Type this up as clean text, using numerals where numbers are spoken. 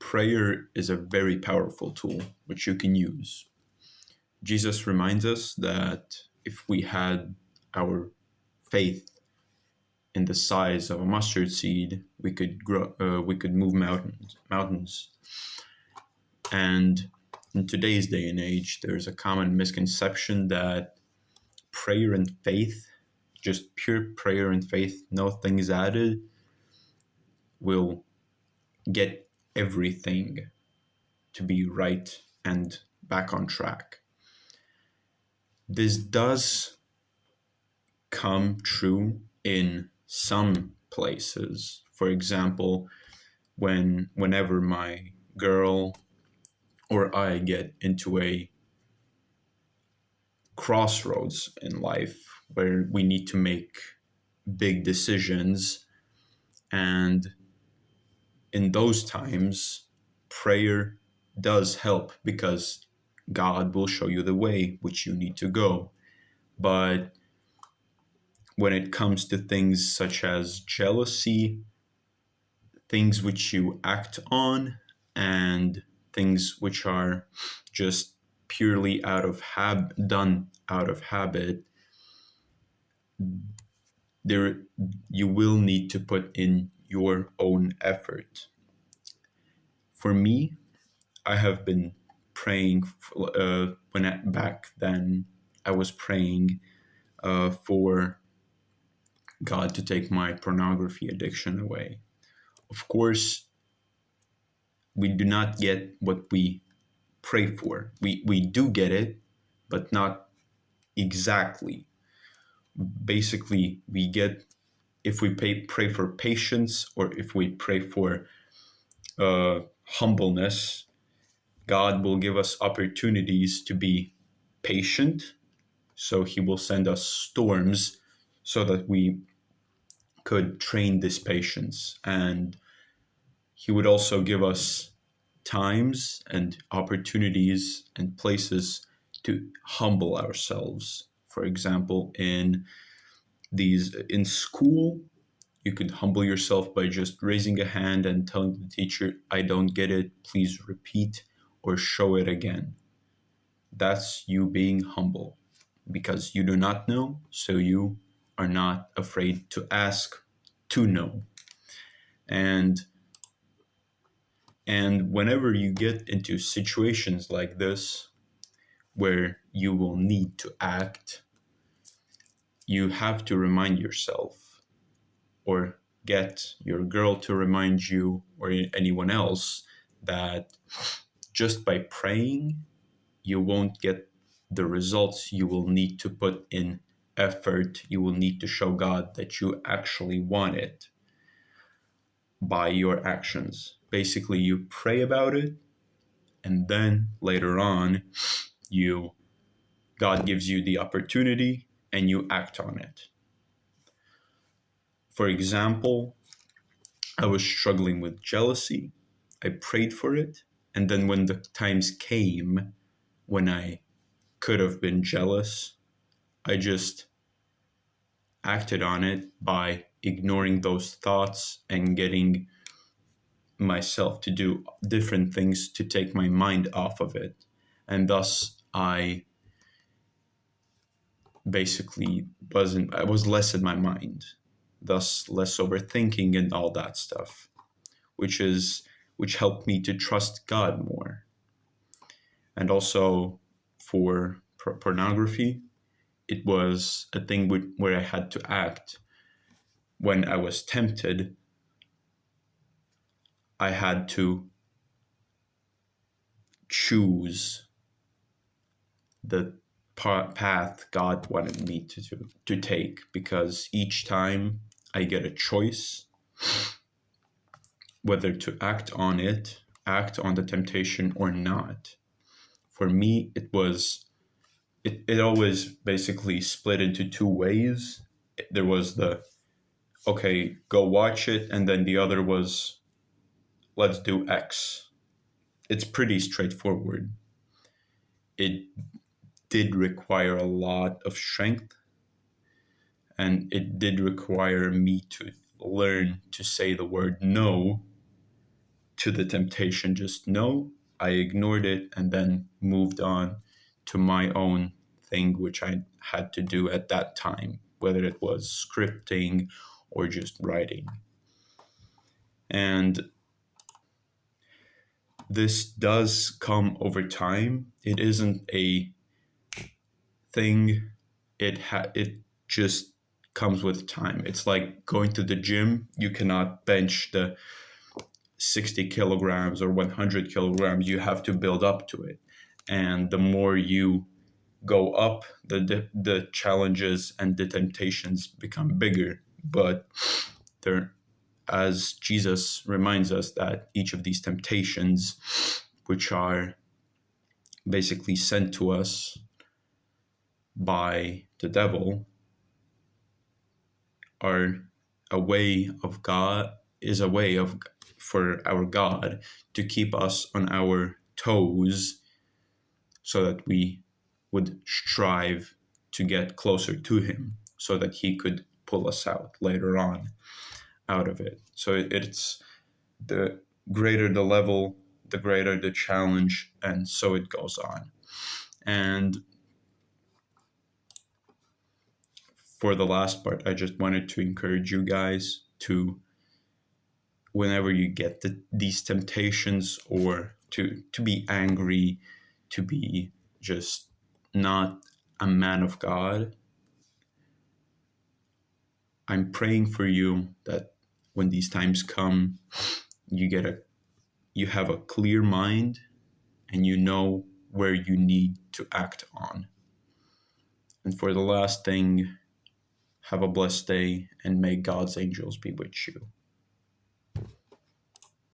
prayer is a very powerful tool which you can use. Jesus reminds us that if we had our faith in the size of a mustard seed, we could grow, we could move mountains. And in today's day and age, there's a common misconception that prayer and faith, just pure prayer and faith, no things added, will get everything to be right and back on track. This does come true in some places. For example, whenever my girl or I get into a crossroads in life where we need to make big decisions, and in those times prayer does help because God will show you the way which you need to go. But when it comes to things such as jealousy, things which you act on, and things which are just purely done out of habit, there you will need to put in your own effort. For me, I have been praying back then. I was praying for God to take my pornography addiction away. Of course, we do not get what we pray for. We do get it, but not exactly. Basically, we get, if we pray for patience, or if we pray for humbleness, God will give us opportunities to be patient. So he will send us storms so that we could train this patience. And he would also give us times and opportunities and places to humble ourselves. For example, in school, you could humble yourself by just raising a hand and telling the teacher, I don't get it, please repeat or show it again. That's you being humble because you do not know, so you are not afraid to ask to know. And whenever you get into situations like this where you will need to act, you have to remind yourself, or get your girl to remind you, or anyone else, that just by praying, you won't get the results. You will need to put in effort. You will need to show God that you actually want it by your actions. Basically, you pray about it, and then later on, God gives you the opportunity and you act on it. For example, I was struggling with jealousy. I prayed for it, and then when the times came when I could have been jealous, I just acted on it by ignoring those thoughts and getting myself to do different things to take my mind off of it. And thus I basically I was less in my mind, thus less overthinking and all that stuff, which helped me to trust God more. And also for pornography, it was a thing where I had to act. When I was tempted, I had to choose the path God wanted me to take, because each time I get a choice whether to act on the temptation or not. For me, it always basically split into two ways. There was the, okay, go watch it, and then the other was, let's do X. It's pretty straightforward. It did require a lot of strength, and it did require me to learn to say the word no to the temptation. Just no, I ignored it and then moved on to my own thing, which I had to do at that time, whether it was scripting or just writing. And this does come over time. It isn't a thing. It just comes with time. It's like going to the gym. You cannot bench the 60 kilograms or 100 kilograms. You have to build up to it. And the more you go up, the challenges and the temptations become bigger. But there, as Jesus reminds us, that each of these temptations, which are basically sent to us by the devil, are a way of God, is a way of for our God to keep us on our toes so that we would strive to get closer to him so that he could pull us out later on out of it. So it's the greater the level, the greater the challenge, and so it goes on. And for the last part, I just wanted to encourage you guys to, whenever you get these temptations, or to be angry, to be just not a man of God, I'm praying for you that when these times come, you have a clear mind and you know where you need to act on. And for the last thing, have a blessed day, and may God's angels be with you.